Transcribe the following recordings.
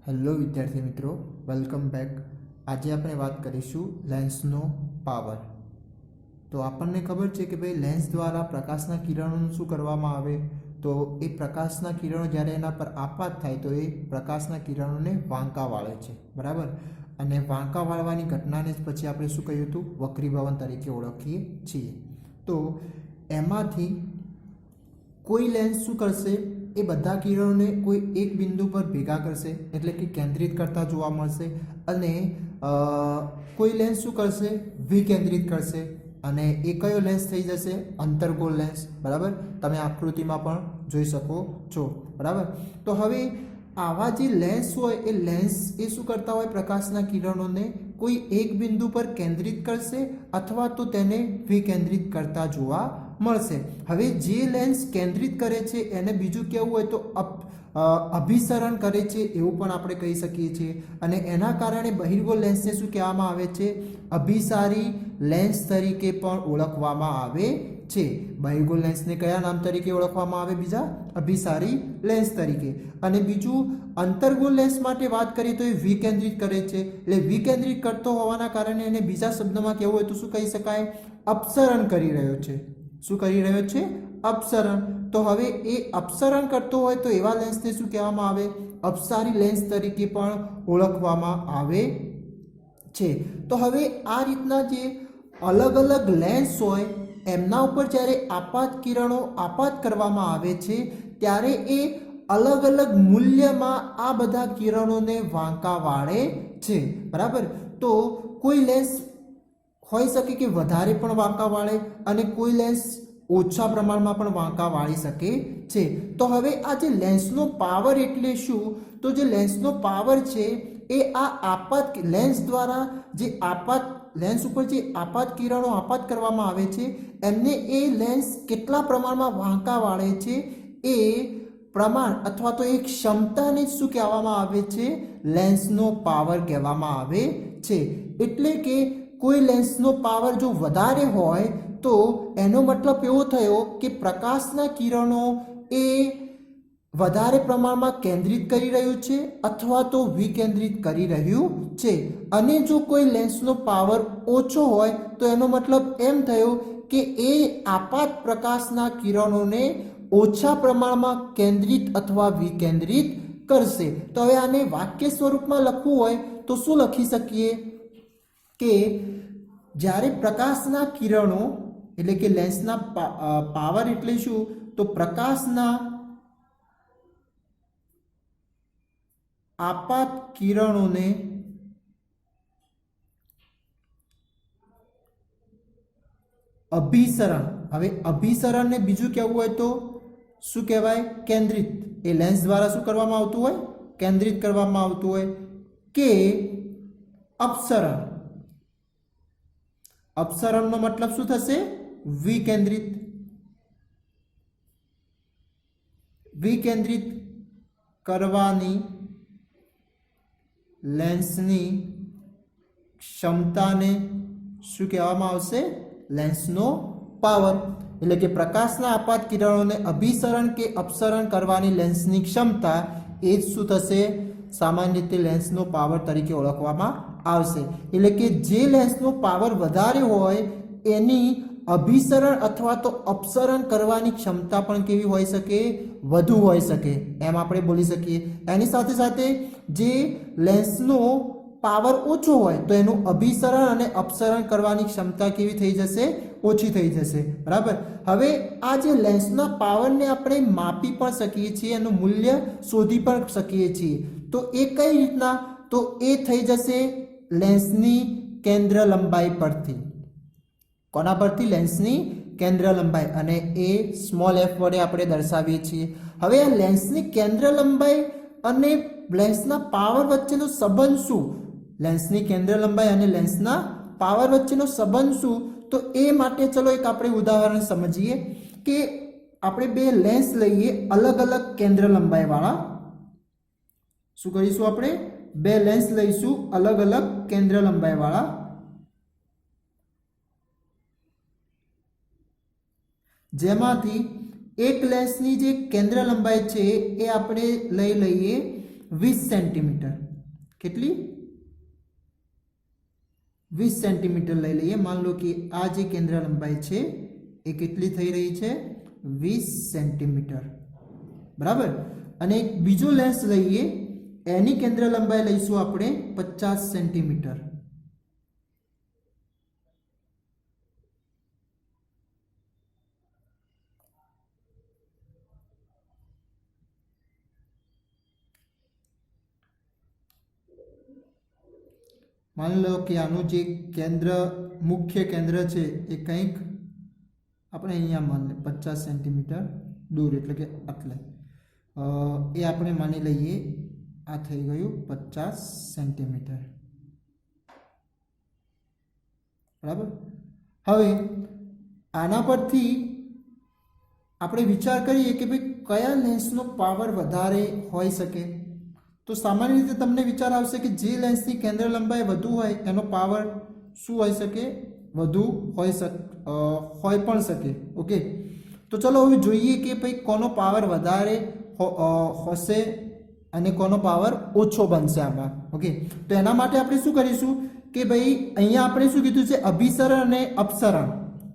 Hello વિદ્યાર્થી મિત્રો, welcome back. આજે આપણે વાત કરીશું લેન્સનો પાવર. તો આપણને ખબર છે કે ભાઈ લેન્સ દ્વારા પ્રકાશના કિરણોનું શું કરવામાં આવે, તો એ પ્રકાશના કિરણો જ્યારે એના પર આપાત થાય તો એ પ્રકાશના કિરણોને વાંકા વાળે છે, બરાબર. અને વાંકા વાળવાની ઘટનાને જ પછી આપણે શું કહ્યું હતું, વક્રીભવન તરીકે ઓળખીએ છીએ. તો એમાંથી કોઈ લેન્સ શું કરશે, એ બધા કિરણોને કોઈ એક બિંદુ પર ભેગા કરશે, એટલે કે કેન્દ્રિત કરતા જોવા મળશે. અને કોઈ લેન્સ શું કરશે, વિકેન્દ્રિત કરશે. અને એ કયો લેન્સ થઈ જશે, અંતર્ગોળ લેન્સ, બરાબર. તમે આકૃતિમાં પણ જોઈ શકો છો, બરાબર. તો હવે આવા જે લેન્સ હોય એ લેન્સ એ શું કરતા હોય, પ્રકાશના કિરણોને કોઈ એક બિંદુ પર કેન્દ્રિત કરશે અથવા તો તેને વિકેન્દ્રિત કરતા જોવા મળશે. હવે જે લેન્સ કેન્દ્રિત કરે છે એને બીજું કહેવું હોય તો અભિસરણ કરે છે એવું પણ આપણે કહી શકીએ છીએ. અને એના કારણે બહિર્ગોળ લેન્સને શું કહેવામાં આવે છે, અભિસારી લેન્સ તરીકે પણ ઓળખવામાં આવે છે. બહિર્ગોળ લેન્સને કયા નામ તરીકે ઓળખવામાં આવે, બીજા અભિસારી લેન્સ તરીકે. અને બીજું અંતર્ગોળ લેન્સ માટે વાત કરીએ તો એ વિકેન્દ્રિત કરે છે, એટલે વિકેન્દ્રિત કરતો હોવાના કારણે એને બીજા શબ્દમાં કહેવું હોય તો શું કહી શકાય, અપસરણ કરી રહ્યો છે. શું કરી રહ્યો છે, અપસરણ. તો હવે એ અપસરણ કરતો હોય તો એવા લેન્સને શું કહેવામાં આવે, અપસારી લેન્સ તરીકે પણ ઓળખવામાં આવે છે. તો હવે આ રીતના જે અલગ અલગ લેન્સ હોય એમના ઉપર જ્યારે આપાત કિરણો આપાત કરવામાં આવે છે ત્યારે એ અલગ અલગ મૂલ્યમાં આ બધા કિરણોને વાંકા વાળે છે, બરાબર. તો કોઈ લેન્સ હોઈ શકે કે વધારે પણ વાંકા વાળે અને કોઈ લેન્સ ઓછા પ્રમાણમાં પણ વાંકા વાળી શકે છે. તો હવે આ જે લેન્સનો પાવર એટલે શું, તો જે લેન્સનો પાવર છે એ આ આપાત લેન્સ દ્વારા જે આપાત લેન્સ ઉપર જે આપાત કિરણો આપાત કરવામાં આવે છે એમને એ લેન્સ કેટલા પ્રમાણમાં વાંકા વાળે છે એ પ્રમાણ અથવા તો એ ક્ષમતાને શું કહેવામાં આવે છે, લેન્સનો પાવર કહેવામાં આવે છે. એટલે કે કોઈ લેન્સનો પાવર જો વધારે હોય તો એનો મતલબ એવો થયો કે પ્રકાશના કિરણો એ વધારે પ્રમાણમાં કેન્દ્રિત કરી રહ્યું છે અથવા તો વિકેન્દ્રિત કરી રહ્યું છે. અને જો કોઈ લેન્સનો પાવર ઓછો હોય તો એનો મતલબ એમ થયો કે એ આપાત પ્રકાશના કિરણોને ઓછા પ્રમાણમાં કેન્દ્રિત અથવા વિકેન્દ્રિત કરશે. તો હવે આને વાક્ય સ્વરૂપમાં લખવું હોય તો શું લખી શકીએ કે જ્યારે પ્રકાશના કિરણો એટલે કે લેન્સના પાવર એટલે શું, તો પ્રકાશના આપાત કિરણોને અભિસરણ. હવે અભિસરણને બીજું કહેવું હોય તો શું કહેવાય, કેન્દ્રિત. એ લેન્સ દ્વારા શું કરવામાં આવતું હોય, કેન્દ્રિત કરવામાં આવતું હોય. કે અપસરણ. અપસરણનો મતલબ શું થશે, વિકેન્દ્રિત. વિકેન્દ્રિત કરવાની લેન્સની ક્ષમતાને શું કહેવામાં આવશે, લેન્સનો પાવર. એટલે કે પ્રકાશના આપાત કિરણોને અભિસરણ કે અપસરણ કરવાની લેન્સની ક્ષમતા એ જ શું થશે, સામાન્ય રીતે લેન્સનો પાવર તરીકે ઓળખવામાં આવશે. એટલે કે જે લેન્સનો પાવર વધારે હોય એની અભિસરણ અથવા તો અપસરણ કરવાની ક્ષમતા પણ કેવી હોઈ શકે, વધુ હોઈ શકે, એમ આપણે બોલી શકીએ. એની સાથે સાથે જે લેન્સનો પાવર ઓછો હોય તો એનું અભિસરણ અને અપસરણ કરવાની ક્ષમતા કેવી થઈ જશે, ઓછી થઈ જશે, બરાબર. હવે આ જે લેન્સના પાવરને આપણે માપી પણ શકીએ છીએ, એનું મૂલ્ય શોધી પણ શકીએ છીએ. તો એ કઈ રીતના, તો એ થઈ જશે લેન્સની કેન્દ્ર લંબાઈ પરથી. કોના પરથી, લેન્સની કેન્દ્ર લંબાઈ. અને એ સ્મોલ એફ વડે આપણે દર્શાવીએ છીએ. હવે આ લેન્સની કેન્દ્ર લંબાઈ અને લેન્સના પાવર વચ્ચેનો સંબંધ શું, લેન્સની કેન્દ્ર લંબાઈ અને લેન્સના પાવર વચ્ચેનો સંબંધ શું, તો એ માટે ચલો એક આપણે ઉદાહરણ સમજીએ કે આપણે બે લેન્સ લઈએ અલગ અલગ કેન્દ્ર લંબાઈ વાળા. શું કરીશું, આપણે બે લેન્સ લઈશું અલગ અલગ કેન્દ્ર લંબાઈ વાળા. જેમાંથી એક લેન્સની જે કેન્દ્ર લંબાઈ છે એ આપણે લઈએ 20 સેન્ટીમીટર. કેટલી? 20 સેન્ટીમીટર લઈ લઈએ. માન લો કે આ જે કેન્દ્ર લંબાઈ છે એ કેટલી થઈ રહી છે? 20 સેન્ટીમીટર. બરાબર. અને એક બીજો લેન્સ લઈએ, એની કેન્દ્ર લંબાઈ લઈશું આપણે 50 સેન્ટીમીટર. માની લો કે આનું જે કેન્દ્ર મુખ્ય કેન્દ્ર છે એ કંઈક આપણે અહીંયા માની 50 સેન્ટીમીટર દૂર, એટલે કે આટલે એ આપણે માની લઈએ આ થઈ ગયું 50 સેન્ટીમીટર. બરાબર. હવે આના પરથી આપણે વિચાર કરીએ કે ભાઈ કયા લેન્સનો પાવર વધારે હોઈ શકે. તો સામાન્ય રીતે તમને વિચાર આવશે કે જે લેન્સની કેન્દ્ર લંબાઈ વધુ હોય એનો પાવર શું હોઈ શકે? વધુ હોઈ પણ શકે. ઓકે, તો ચલો હવે જોઈએ કે ભાઈ કોનો પાવર વધારે હશે અને કોનો પાવર ઓછો બનશે આમાં. ઓકે, તો એના માટે આપણે શું કરીશું કે ભાઈ અહીંયા આપણે શું કીધું છે? અભિસરણ અને અપસરણ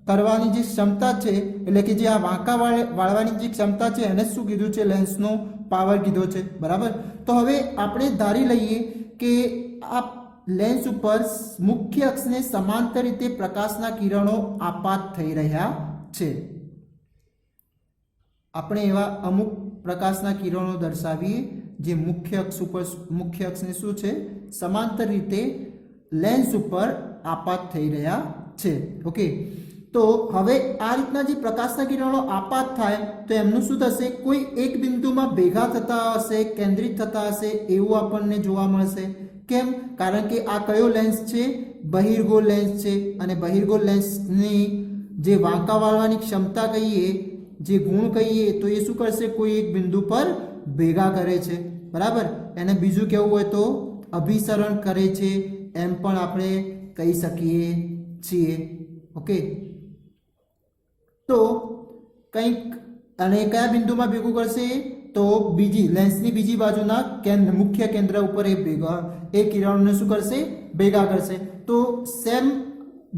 કરવાની જે ક્ષમતા છે, એટલે કે જે આ વાંકા વાળવાની જે ક્ષમતા છે એને શું કીધું છે? લેન્સનો પાવર કીધો છે. બરાબર. તો હવે આપણે ધારી લઈએ કે આ લેન્સ ઉપર મુખ્ય અક્ષને સમાંતર રીતે પ્રકાશના કિરણો આપાત થઈ રહ્યા છે. આપણે એવા અમુક પ્રકાશના કિરણો દર્શાવીએ જે મુખ્ય અક્ષ ઉપર, મુખ્ય અક્ષને શું છે? સમાંતર રીતે લેન્સ ઉપર આપાત થઈ રહ્યા છે. ઓકે, તો હવે આ રીતના જે પ્રકાશના કિરણો આપાત થાય તો એમનું શું થશે? કોઈ એક બિંદુમાં ભેગા થતા હશે, કેન્દ્રિત થતા હશે એવું આપણને જોવા મળશે. કેમ? કારણ કે આ કયો લેન્સ છે? બહિર્ગોળ લેન્સ છે. અને બહિર્ગોળ લેન્સની જે વાંકા વાળવાની ક્ષમતા કહીએ, જે ગુણ કહીએ, તો એ શું કરશે? કોઈ એક બિંદુ પર ભેગા કરે છે. બરાબર. એને બીજું કેવું હોય તો અભિસરણ કરે છે એમ પણ આપણે કહી શકીએ છીએ. ઓકે, તો કંઈક અને કયા બિંદુમાં ભેગું કરશે? તો બીજી લેન્સની બીજી બાજુના મુખ્ય કેન્દ્ર ઉપર એ કિરણોને શું કરશે? ભેગા કરશે. તો સેમ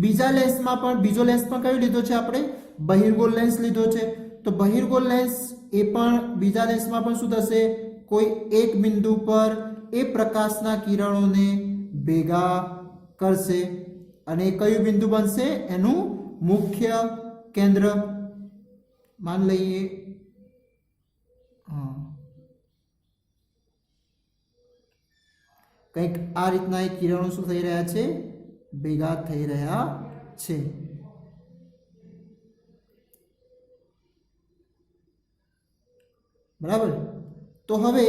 બીજા લેન્સમાં પણ બીજો લેન્સ પણ કયો લીધો છે આપણે? બહિર્ગોળ લેન્સ લીધો છે. તો બહિર્ગોળ લેન્સ એ પણ બીજા લેન્સમાં પણ શું થશે? કોઈ એક બિંદુ પર એ પ્રકાશના કિરણોને ભેગા કરશે અને કયું બિંદુ બનશે? એનું મુખ્ય કેન્દ્ર. માન લઈએ કંઈક આ રીતના એ કિરણો શું થઈ રહ્યા છે? ભેગા થઈ રહ્યા છે. બરાબર. તો હવે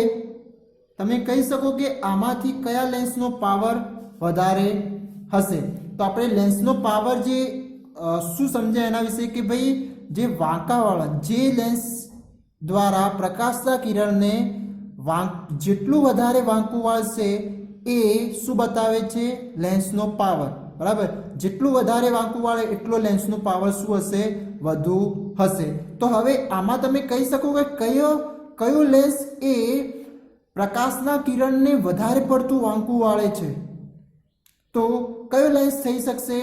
તમે કહી શકો કે આમાંથી કયા લેન્સનો પાવર વધારે હશે? તો આપણે લેન્સનો પાવર જે શું સમજાય એના વિશે કે ભાઈ જે વાંકાવાળા જે લેન્સ દ્વારા પ્રકાશના કિરણને જેટલું વધારે વાંકું વાળશે એ શું બતાવે છે? લેન્સનો પાવર. બરાબર. જેટલું વધારે વાંકું વાળે એટલો લેન્સનો પાવર શું હશે? વધુ હશે. તો હવે આમાં તમે કહી શકો કે કયો લેન્સ એ પ્રકાશના કિરણને વધારે પડતું વાંકું વાળે છે? તો કયો લેન્સ થઈ શકશે?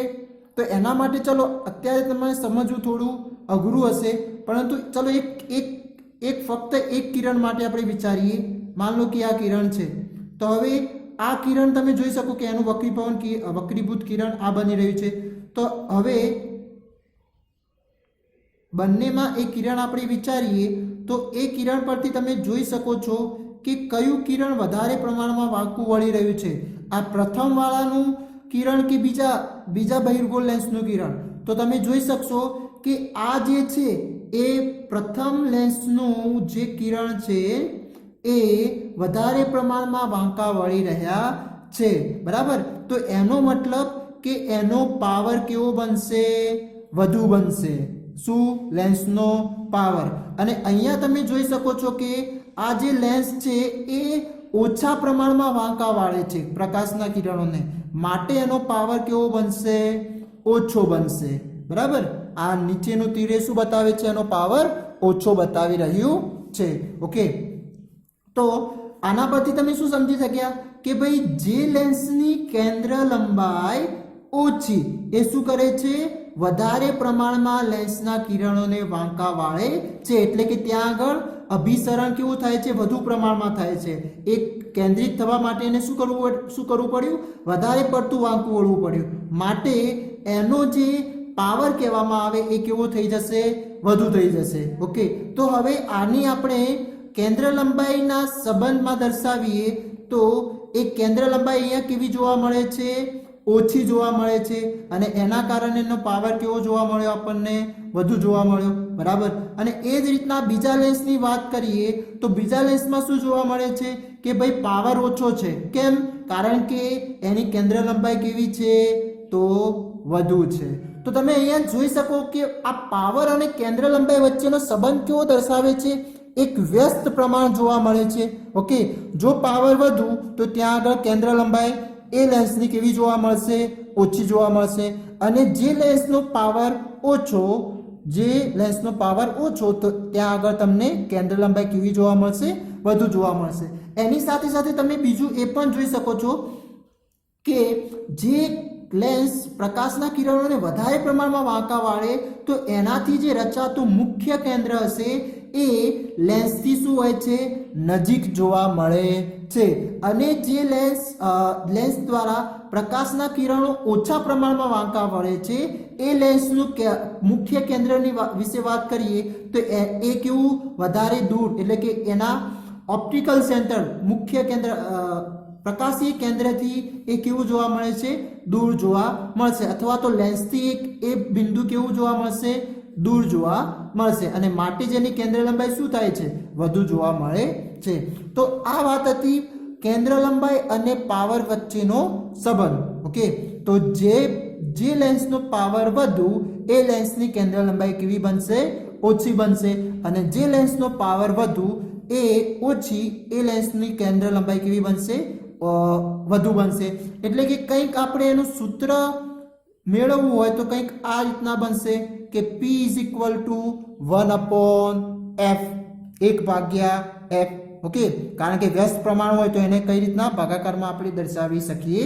તો એના માટે ચલો અત્યારે તમારે સમજવું થોડું અઘરું હશે, પરંતુ ચલો એક ફક્ત એક કિરણ માટે આપણે વિચારીએ. માન લો કે આ કિરણ છે. તો હવે આ કિરણ તમે જોઈ શકો કે એનું વક્રીભૂત કિરણ આ બની રહ્યું છે. તો હવે બંનેમાં એક કિરણ આપણે વિચારીએ તો એ કિરણ પરથી તમે જોઈ શકો છો કે કયું કિરણ વધારે પ્રમાણમાં વાંકું વળી રહ્યું છે? આ પ્રથમ વાળાનું કિરણ કે બીજા બહિર્ગોળ લેન્સનું કિરણ? તો તમે જોઈ શકશો કે આ જે છે એ પ્રથમ લેન્સનું જે કિરણ છે એ વધારે પ્રમાણમાં વાંકા વળી રહ્યા છે. બરાબર. તો એનો મતલબ કે એનો પાવર કેવો બનશે? વધુ બનશે. શું? લેન્સનો પાવર. અને અહીંયા તમે જોઈ શકો છો કે આ જે લેન્સ છે એ ઓછા પ્રમાણમાં વાંકા વાળે છે પ્રકાશના કિરણોને, માટે એનો પાવર કેવો બનશે? ઓછો બનશે. બરાબર. આ નીચેનું તીર શું બતાવે છે? એનો પાવર ઓછો બતાવી રહ્યું છે. ઓકે, તો આના પરથી તમે શું સમજી શક્યા કે ભાઈ જે લેન્સની કેન્દ્ર લંબાઈ ઓછી એ શું કરે છે, વધારે પ્રમાણમાં લેન્સના કિરણોને વાંકા વાળે છે, એટલે કે ત્યાં આગળ અભિસરણ કેવું થાય છે, વધુ પ્રમાણમાં થાય છે. એક કેન્દ્રિત થવા માટે એને શું કરવું પડ્યું, વધારે પડતું વાંકું વળવું પડ્યું. માટે એનો જે પાવર કહેવામાં આવે એ કેવો થઈ જશે, વધુ થઈ જશે. ઓકે, તો હવે આની આપણે કેન્દ્ર લંબાઈના સંબંધમાં દર્શાવીએ તો એક કેન્દ્ર લંબાઈ અહીંયા કેવી જોવા મળે છે, ઓછી જોવા મળે છે, અને એના કારણે એનો પાવર કેવો જોવા મળ્યો, આપણને વધુ જોવા મળ્યો. બરાબર. અને એ જ રીતના બીજા લેન્સની વાત કરીએ તો બીજા લેન્સમાં શું જોવા મળે છે કે ભાઈ પાવર ઓછો છે. કેમ? કારણ કે એની કેન્દ્ર લંબાઈ કેવી છે, તો વધુ છે. તો તમે અહીંયા જોઈ શકો કે આ પાવર અને કેન્દ્ર લંબાઈ વચ્ચેનો સંબંધ કેવો દર્શાવે છે, એક વ્યસ્ત પ્રમાણ જોવા મળે છે. ઓકે, જો પાવર વધુ તો ત્યાં આગળ કેન્દ્ર લંબાઈ એ લેન્સની કેવી જોવા મળશે, ઓછી જોવા મળશે. અને જે લેન્સનો પાવર ઓછો તો ત્યાં આગળ તમને કેન્દ્ર લંબાઈ કેવી જોવા મળશે, વધુ જોવા મળશે. એની સાથે સાથે તમે બીજું એ પણ જોઈ શકો છો કે જે લેન્સ પ્રકાશના કિરણોને વધારે પ્રમાણમાં વાંકા વાળે તો એનાથી જે રચાતું મુખ્ય કેન્દ્ર હશે એ લેન્સથી શું હોય છે, નજીક જોવા મળે છે. અને જે લેન્સ દ્વારા પ્રકાશના કિરણો ઓછા પ્રમાણમાં વાંકા વળે છે એ લેન્સનું મુખ્ય કેન્દ્રની વિશે વાત કરીએ તો એ કેવું, વધારે દૂર, એટલે કે એના ઓપ્ટિકલ સેન્ટર, મુખ્ય કેન્દ્ર, પ્રકાશીય કેન્દ્રથી એ કેવું જોવા મળે છે, દૂર જોવા મળશે. અથવા તો લેન્સથી એ બિંદુ કેવું જોવા મળશે, દૂર જોવા મળશે. અને માટે જેની કેન્દ્ર લંબાઈ શું થાય છે, વધુ જોવા મળે છે. તો આ વાત હતી કેન્દ્ર લંબાઈ અને પાવર વચ્ચેનો સંબંધ. ઓકે, તો જે લેન્સનો પાવર વધુ એ લેન્સની કેન્દ્ર લંબાઈ કેવી બનશે, ઓછી બનશે. અને જે લેન્સનો પાવર વધુ એ ઓછી એ લેન્સની કેન્દ્ર લંબાઈ કેવી બનશે, વધુ બનશે. એટલે કે કંઈક આપણે એનું સૂત્ર મેળવવું હોય તો કંઈક આ રીતના બનશે કે P = 1/f, 1/f. ઓકે, કારણ કે વ્યસ્ત પ્રમાણ હોય તો એને કઈ રીતના ભાગાકારમાં આપણે દર્શાવી શકીએ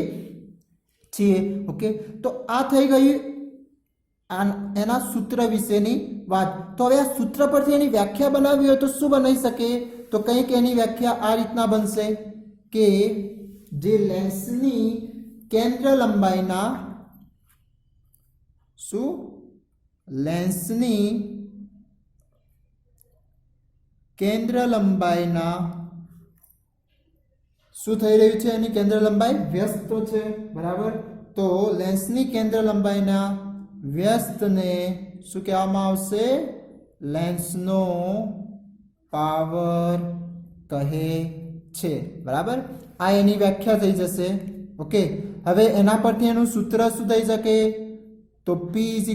છીએ. ઓકે, તો આ થઈ ગયું એના સૂત્ર વિશેની વાત. તો હવે આ સૂત્ર પરથી એની વ્યાખ્યા બનાવવી હોય તો શું બનાવી શકે, તો કંઈક એની વ્યાખ્યા આ રીતના બનશે કે જે લેન્સની કેન્દ્ર લંબાઈના શું, લેન્સની કેન્દ્ર લંબાઈના શું થઈ રહ્યું છે, એની કેન્દ્ર લંબાઈ વ્યસ્ત છે. બરાબર. તો લેન્સની કેન્દ્ર લંબાઈના વ્યસ્તને શું કહેવામાં આવશે, લેન્સનો પાવર કહે છે. બરાબર. આ એની વ્યાખ્યા થઈ જશે. ઓકે, હવે એના પરથી એનું સૂત્ર શું થઈ શકે, તો P =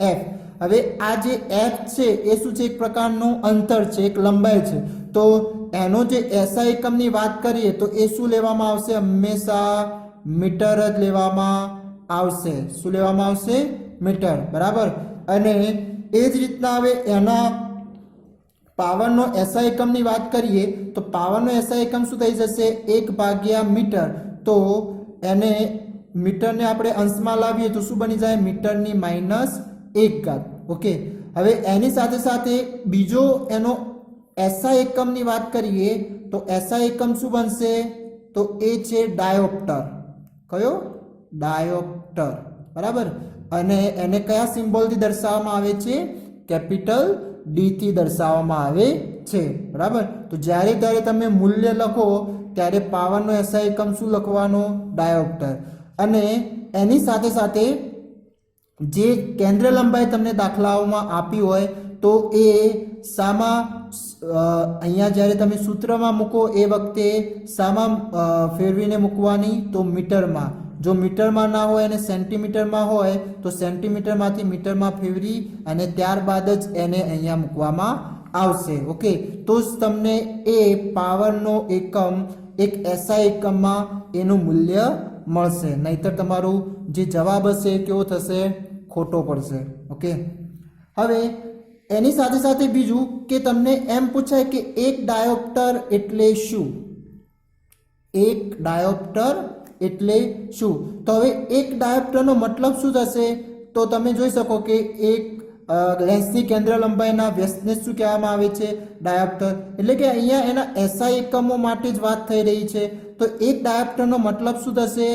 1/f. હવે આ જે f છે એ શું છે, એક પ્રકારનું અંતર છે, એક લંબાઈ છે. તો એનો જે SI એકમની વાત કરીએ તો એ શું લેવામાં આવશે, હંમેશા મીટર જ લેવામાં આવશે. શું લેવામાં આવશે, મીટર. બરાબર. અને એ જ રીતના હવે એના પાવરનો SI એકમની વાત કરીએ તો પાવરનો SI એકમ શું થઈ જશે, 1/મીટર. તો એને મીટરને આપણે અંશમાં લાવીએ તો શું બની જાય, મીટરની -1 ઓકે. હવે એની સાથે સાથે બીજો એનો SI એકમની વાત કરીએ તો SI એકમ શું બનશે, તો એ છે ડાયોપ્ટર. કયો, ડાયોપ્ટર. બરાબર. અને એને કયા સિમ્બોલથી દર્શાવવામાં આવે છે, કેપિટલ D થી દર્શાવવામાં આવે છે. બરાબર. તો જ્યારે તમે મૂલ્ય લખો ત્યારે પાવરનો SI એકમ શું લખવાનો, ડાયોપ્ટર. અને એની સાથે સાથે જે કેન્દ્ર લંબાઈ તમને દાખલાઓમાં આપી હોય તો એ સામા અહીંયા જ્યારે તમે સૂત્રમાં મૂકો એ વખતે સામા ફેરવીને મૂકવાની, તો મીટરમાં. જો મીટરમાં ના હોય અને સેન્ટીમીટરમાં હોય તો સેન્ટીમીટરમાંથી મીટરમાં ફેરવી અને ત્યારબાદ જ એને અહીંયા મૂકવામાં આવશે. ઓકે, તો જ તમને એ પાવરનો એકમ એક SI એકમમાં એનું મૂલ્ય મળશે. નહીતર તમારું જે જવાબ હશે કેવો થશે, ખોટો પડશે. ઓકે, હવે એની સાથે સાથે બીજું કે તમને એમ પૂછાય કે એક ડાયોપ્ટર એટલે શું? એક ડાયોપ્ટર એટલે શું? તો હવે એક ડાયોપ્ટરનો મતલબ શું થશે? તો તમે જોઈ શકો કે એક લેન્સની કેન્દ્ર લંબાઈના વ્યસ્તને શું કહેવામાં આવે છે? ડાયોપ્ટર. એટલે કે અહીંયા એના એસઆઈ એકમો માટે જ વાત થઈ રહી છે. તો એક ડાયોપ્ટરનો મતલબ શું થશે?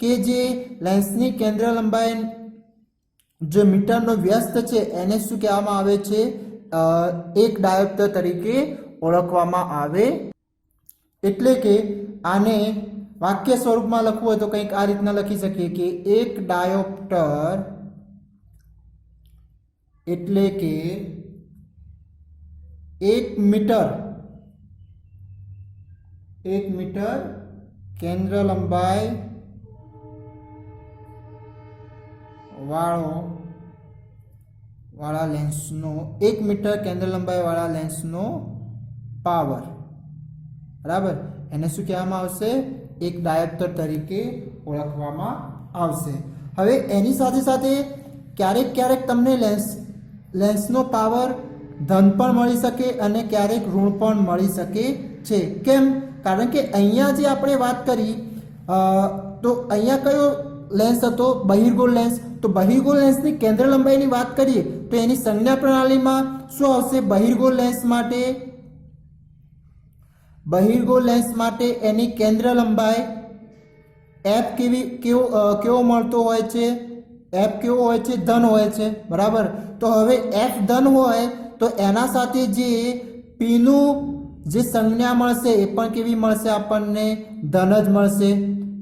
કે જે લેન્સની કેન્દ્ર લંબાઈ જે મીટરનો વ્યસ્ત છે એને શું કહેવામાં આવે છે? એક ડાયોપ્ટર તરીકે ઓળખવામાં આવે. એટલે કે આને વાક્ય સ્વરૂપમાં લખવું હોય તો કંઈક આ રીતના લખી શકીએ કે એક ડાયોપ્ટર એટલે કે 1 મીટર કેન્દ્ર લંબાઈ વાળા લેન્સનો 1 મીટર કેન્દ્ર લંબાઈ વાળા લેન્સનો પાવર, બરાબર, એને શું કહેવામાં આવશે? એક ડાયોપ્ટર તરીકે ઓળખવામાં આવશે. હવે એની સાથે સાથે ક્યારેક તમને લેન્સનો પાવર ધન પણ મળી શકે અને ક્યારેક ઋણ પણ મળી શકે છે. કેમ? કારણ કે અહીંયા જે આપણે વાત કરી તો અહીંયા કયો લેન્સ હતો? બહિર્ગોળ લેન્સ. તો બહિર્ગોળ લેન્સની કેન્દ્ર લંબાઈની વાત કરીએ તો એની સંજ્ઞા પ્રણાલીમાં શું આવશે? બહિર્ગોળ લેન્સ માટે એની કેન્દ્ર લંબાઈ એફ કેવો મળતો હોય છે? એફ કેવો હોય છે? ધન હોય છે, બરાબર. તો હવે એફ ધન હોય તો એના સાથે જે પીનું જે સંજ્ઞા મળશે એ પણ કેવી મળશે? આપણને ધન જ મળશે.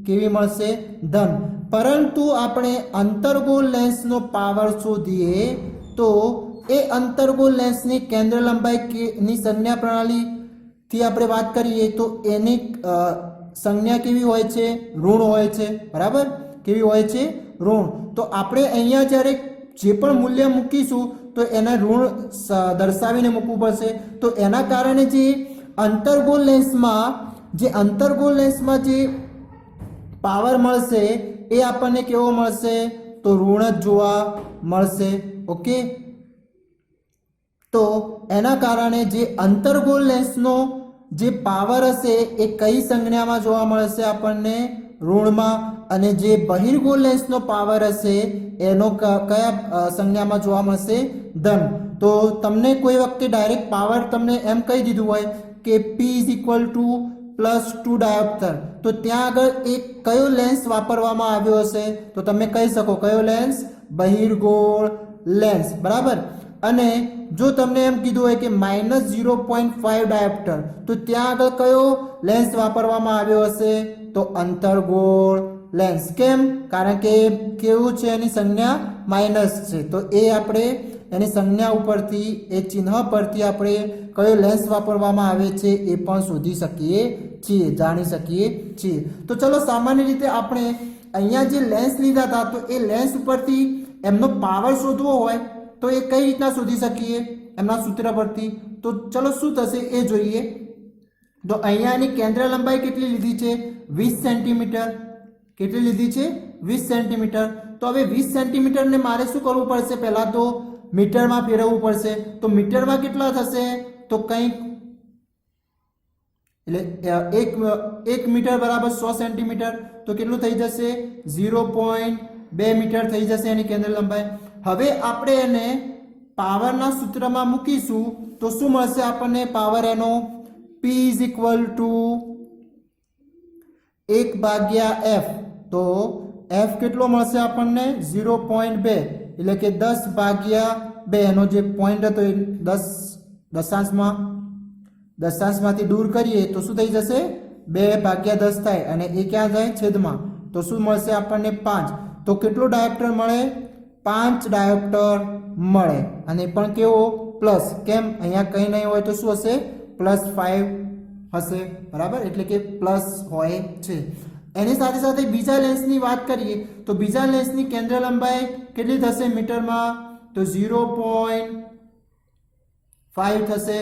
કેવી મળશે? ધન. પરંતુ આપણે અંતર્ગોળ લેન્સનો પાવર શોધીએ તો એ અંતર્ગોળ લેન્સની કેન્દ્ર લંબાઈની સંજ્ઞા પ્રણાલીથી આપણે વાત કરીએ તો એની સંજ્ઞા કેવી હોય છે? ઋણ હોય છે, બરાબર. કેવી હોય છે? ઋણ. તો આપણે અહીંયા જ્યારે જે પણ મૂલ્ય મૂકીશું તો એને ઋણ દર્શાવીને મૂકવું પડશે. તો એના કારણે જે અંતર્ગોળ લેન્સમાં જે પાવર મળશે એ આપણને કેવો મળશે? તો ઋણ જ જોવા મળશે. ઓકે. તો એના કારણે જે અંતર્ગોળ લેન્સનો જે પાવર હશે એ કઈ સંજ્ઞામાં જોવા મળશે? આપણને ઋણમાં. અને જે બહિર્ગોળ લેન્સનો પાવર હશે એનો કયા સંજ્ઞામાં જોવા મળશે? ધન. તો તમને કોઈ વખતે ડાયરેક્ટ પાવર તમને એમ કહી દીધું હોય કે P +2 ડાયોપ્ટર, તો ત્યાં આગળ એક કયો લેન્સ વાપરવામાં આવ્યો હશે? તો તમે કહી શકો કયો લેન્સ? બહિર્ગોળ લેન્સ, બરાબર. અને જો તમને એમ કીધું હોય કે -0.5 ડાયોપ્ટર, તો ત્યાં આગળ કયો લેન્સ વાપરવામાં આવ્યો હશે? તો અંતર્ગોળ લેન્સ. કેમ? કારણ કે કેવું છે? એની સંજ્ઞા માઇનસ છે. તો એ આપણે એની સંજ્ઞા ઉપરથી એ ચિહ્ન પરથી આપણે કયો લેન્સ વાપરવામાં આવે છે એ પણ શોધી શકીએ છીએ, જાણી શકીએ છીએ. તો ચલો સામાન્ય રીતે આપણે અહીંયા જે લેન્સ લીધા હતા તો એ લેન્સ ઉપરથી એમનો પાવર શોધવો હોય તો એ કઈ રીતના શોધી શકીએ? એમના સૂત્ર પરથી. તો ચલો શું થશે એ જોઈએ. તો અહીંયા એની કેન્દ્ર લંબાઈ કેટલી લીધી છે? 20 સેન્ટીમીટર. કેટલી લીધી છે? 20 સેન્ટીમીટર. તો હવે 20 સેન્ટીમીટરને મારે શું કરવું પડશે? પહેલાં તો મીટરમાં ફેરવવું પડશે. તો મીટરમાં કેટલા થશે? તો કંઈક એટલે 1 મીટર બરાબર 100 સેન્ટીમીટર. તો કેટલું થઈ જશે? 0.2 મીટર થઈ જશે એની કેન્દ્ર લંબાઈ. હવે આપણે એને પાવરના સૂત્રમાં મૂકીશું તો શું મળશે આપણને પાવર એનો? P = 1/f. તો f કેટલો મળશે આપણને? 0.2. એટલે કે 10/2 એનો જે પોઈન્ટ હતો એ 10 દશાંશમાંથી દૂર કરીએ તો શું થઈ જશે? 2/10 થાય અને એ ક્યાં જાય? છેદમાં. તો શું મળશે આપણને? 5. તો કેટલો ડાયોપ્ટર મળે? 5 ડાયોપ્ટર મળે. અને પણ કેવો? પ્લસ. કેમ? અહીંયા કંઈ નહીં હોય તો શું હશે? +5 હશે, બરાબર. એટલે કે પ્લસ હોય છે. એની સાથે સાથે બીજા લેન્સની વાત કરીએ તો બીજા લેન્સની કેન્દ્ર લંબાઈ કેટલી થશે મીટરમાં? તો 0.5 થશે.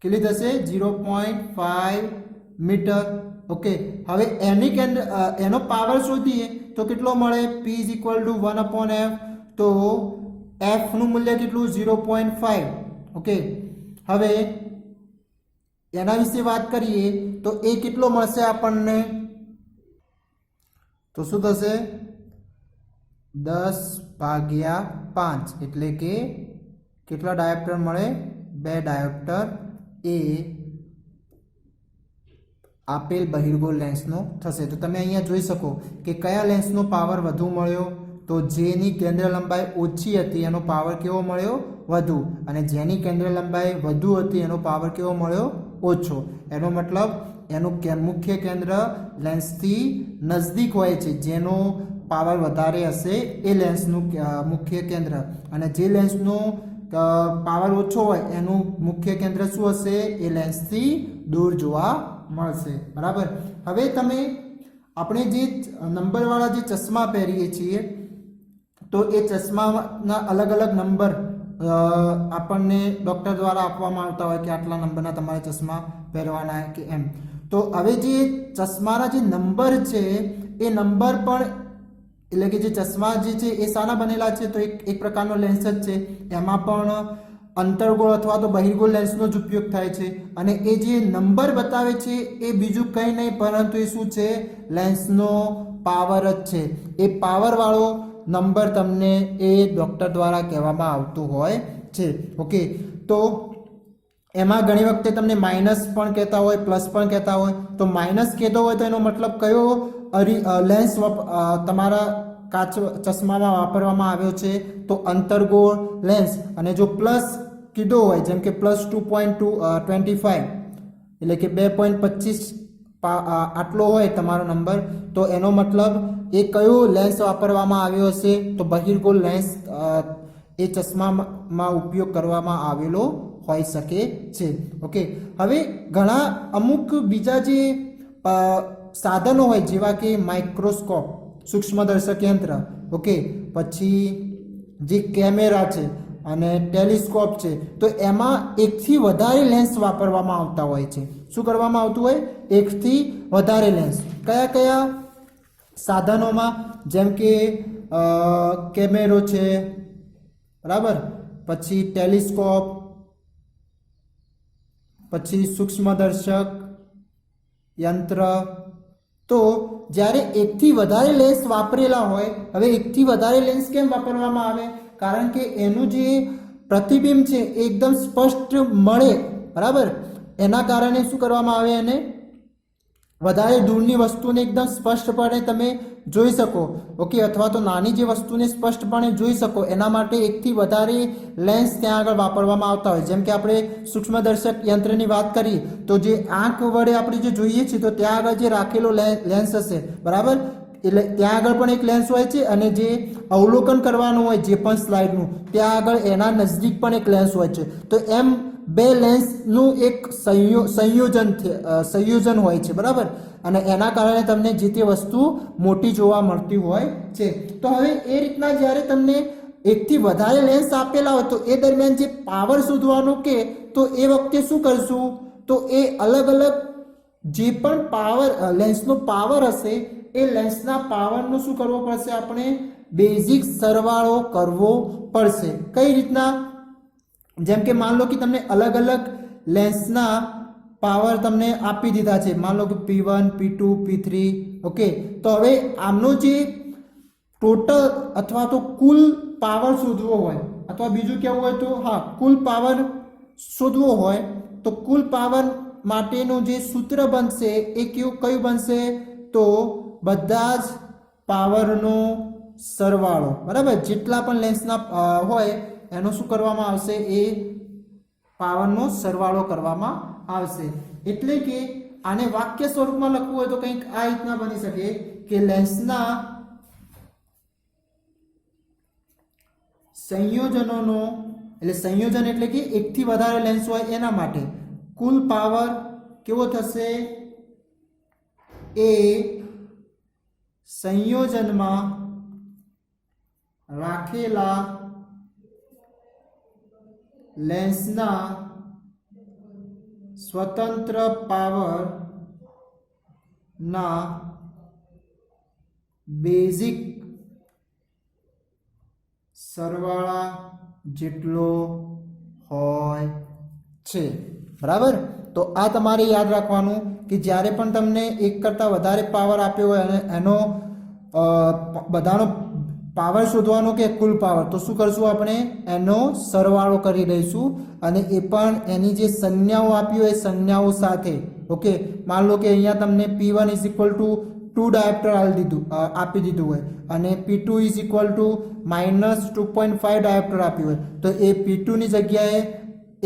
કેટલી થશે? 0.5 મીટર. ઓકે. હવે એનો પાવર શોધીએ તો કેટલો મળે? P = 1/f. તો એફ નું મૂલ્ય કેટલું 0.5 ઓકે હવે એના વિશે વાત કરીએ તો એ કેટલો મળશે આપણને તો શું થશે 10/5 એટલે કે કેટલા ડાયોપ્ટર મળે 2 ડાયોપ્ટર એ આપેલ બહિર્ગોળ લેન્સનો થશે તો તમે અહીંયા જોઈ શકો કે કયા લેન્સનો પાવર વધુ મળ્યો તો જેની કેન્દ્ર લંબાઈ ઓછી હતી એનો પાવર કેવો મળ્યો વધુ અને જેની કેન્દ્ર લંબાઈ વધુ હતી એનો પાવર કેવો મળ્યો ઓછો એનો મતલબ એનું મુખ્ય કેન્દ્ર લેન્સથી નજદીક હોય છે જેનો પાવર વધારે હશે એ લેન્સનું મુખ્ય કેન્દ્ર અને જે લેન્સનો પાવર ઓછો હોય એનું મુખ્ય કેન્દ્ર શું હશે એ લેન્સથી દૂર જોવા મળશે બરાબર હવે તમે આપણે જે નંબરવાળા જે ચશ્મા પહેરીએ છીએ તો એ ચશ્માના અલગ અલગ નંબર આપણને ડૉક્ટર દ્વારા આપવામાં આવતા હોય કે આટલા નંબરના તમારે ચશ્મા પહેરવાના કે એમ તો હવે જે ચશ્માના જે નંબર છે એ નંબર પણ એટલે કે જે ચશ્મા જે છે એ શાના બનેલા છે તો એક પ્રકારનો લેન્સ જ છે એમાં પણ અંતર્ગોળ અથવા તો બહિર્ગોળ લેન્સનો જ ઉપયોગ થાય છે અને એ જે નંબર બતાવે છે એ બીજું કંઈ નહીં પરંતુ એ શું છે લેન્સનો પાવર જ છે એ પાવરવાળો નંબર તમને એ ડૉક્ટર દ્વારા કહેવામાં આવતું હોય છે ઓકે તો એમાં ઘણી વખતે તમને માઇનસ પણ કહેતા હોય પ્લસ પણ કહેતા હોય તો માઇનસ કહેતો હોય તો એનો મતલબ કયો લેન્સ તમારા કાચ ચશ્મામાં વાપરવામાં આવ્યો છે તો અંતર્ગોળ લેન્સ અને જો પ્લસ કીધો હોય જેમ કે પ્લસ 2.25 એટલે કે 2.25 આટલો હોય તમારો નંબર તો એનો મતલબ એ કયો લેન્સ વાપરવામાં આવ્યો હશે તો બહિર્ગોળ લેન્સ એ ચશ્મામાં ઉપયોગ કરવામાં આવેલો હોઈ શકે છે ઓકે હવે ઘણા અમુક બીજા જે સાધનો હોય જેવા કે માઇક્રોસ્કોપ સૂક્ષ્મદર્શક યંત્ર ઓકે પછી જે કેમેરા છે અને ટેલિસ્કોપ છે તો એમાં એકથી વધારે લેન્સ વાપરવામાં આવતા હોય છે શું કરવામાં આવતું હોય એકથી વધારે લેન્સ કયા કયા સાધનોમાં જેમ કે કેમેરો છે બરાબર પછી ટેલિસ્કોપ પછી સૂક્ષ્મદર્શક યંત્ર તો જ્યારે એકથી વધારે લેન્સ વાપરેલા હોય હવે એકથી વધારે લેન્સ કેમ વાપરવામાં આવે કારણ કે એનું જે પ્રતિબિંબ છે એ એકદમ સ્પષ્ટ મળે બરાબર એના કારણે શું કરવામાં આવે એને વધારે દૂરની વસ્તુને એકદમ સ્પષ્ટપણે તમે જોઈ શકો ઓકે અથવા તો નાની જે વસ્તુને સ્પષ્ટપણે જોઈ શકો એના માટે એકથી વધારે લેન્સ ત્યાં આગળ વાપરવામાં આવતા હોય જેમ કે આપણે સૂક્ષ્મદર્શક યંત્રની વાત કરીએ તો જે આંખ વડે આપણે જે જોઈએ છીએ તો ત્યાં આગળ જે રાખેલો લેન્સ હશે બરાબર એટલે ત્યાં આગળ પણ એક લેન્સ હોય છે અને જે અવલોકન કરવાનું હોય જે પણ સ્લાઇડનું ત્યાં આગળ એના નજદીક પણ એક લેન્સ હોય છે તો એમ બે લેન્સનું એક સંયોજન હોય છે બરાબર અને એના કારણે તમને જે તે વસ્તુ મોટી જોવા મળતી હોય છે તો હવે એ રીતના જ્યારે તમને એકથી વધારે લેન્સ આપેલા હોય તો એ દરમિયાન જે પાવર શોધવાનો કે તો એ વખતે શું કરશું તો એ અલગ અલગ જે પણ પાવર લેન્સનો પાવર હશે એ લેન્સના પાવરનો શું કરવો પડશે આપણે બેઝિક સરવાળો કરવો પડશે કઈ રીતના જેમ કે માન લો કે તમને અલગ અલગ લેન્સના પાવર તમને આપી દીધા છે માન લો કે P1 P2 P3 ઓકે તો હવે આમનો જે ટોટલ અથવા તો કુલ પાવર શોધવો હોય અથવા બીજું કેવું હોય તો હા કુલ પાવર શોધવો હોય તો કુલ પાવર માટેનું જે સૂત્ર બનશે એ કયું બનશે તો બધા જ પાવરનો સરવાળો બરાબર જેટલા પણ લેન્સના હોય એનો શું કરવામાં આવશે એ પાવરનો સરવાળો કરવામાં આવશે એટલે કે આને વાક્ય સ્વરૂપમાં લખવું હોય તો કંઈક આ રીતના બની શકે કે લેન્સના સંયોજનોનો એટલે સંયોજન એટલે કે એકથી વધારે લેન્સ હોય એના માટે કુલ પાવર કેવો થશે એ સંયોજનમાં રાખેલા લેન્સના સ્વતંત્ર પાવર ના બેઝિક સરવાળા જેટલો હોય છે, બરાબર। તો આ તમારે યાદ રાખવાનું કે જ્યારે પણ તમને એક કરતાં વધારે પાવર આપ્યો હોય અને એનો બધાનો પાવર શોધવાનો કે કુલ પાવર, તો શું કરશું આપણે એનો સરવાળો કરી દઈશું અને એ પણ એની જે સંજ્ઞાઓ આપી હોય એ સંજ્ઞાઓ સાથે। ઓકે, માન લો કે અહીંયા તમને P1 = 2 ડાયોપ્ટર આપી દીધું હોય અને P2 = -2.5 ડાયોપ્ટર આપ્યું હોય, તો એ P2 ની જગ્યાએ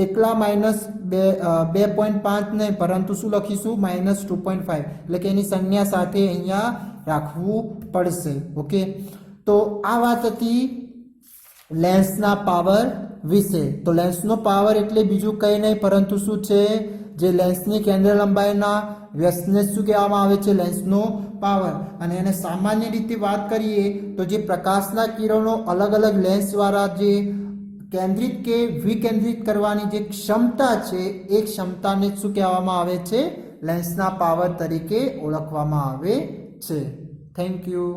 એકલા -2.5 નહીં પરંતુ શું લખીશું -2.5, એટલે કે એની સંજ્ઞા સાથે અહીંયા રાખવું પડશે। ઓકે, તો આ વાત હતી લેન્સના પાવર વિશે। તો લેન્સનો પાવર એટલે બીજું કંઈ નહીં પરંતુ શું છે, જે લેન્સની કેન્દ્ર લંબાઈના વ્યસ્તને શું કહેવામાં આવે છે, લેન્સનો પાવર। અને એને સામાન્ય રીતે વાત કરીએ તો જે પ્રકાશના કિરણો અલગ અલગ લેન્સ દ્વારા જે કેન્દ્રિત કે વિકેન્દ્રિત કરવાની જે ક્ષમતા છે એ ક્ષમતાને શું કહેવામાં આવે છે, લેન્સના પાવર તરીકે ઓળખવામાં આવે છે। Thank you.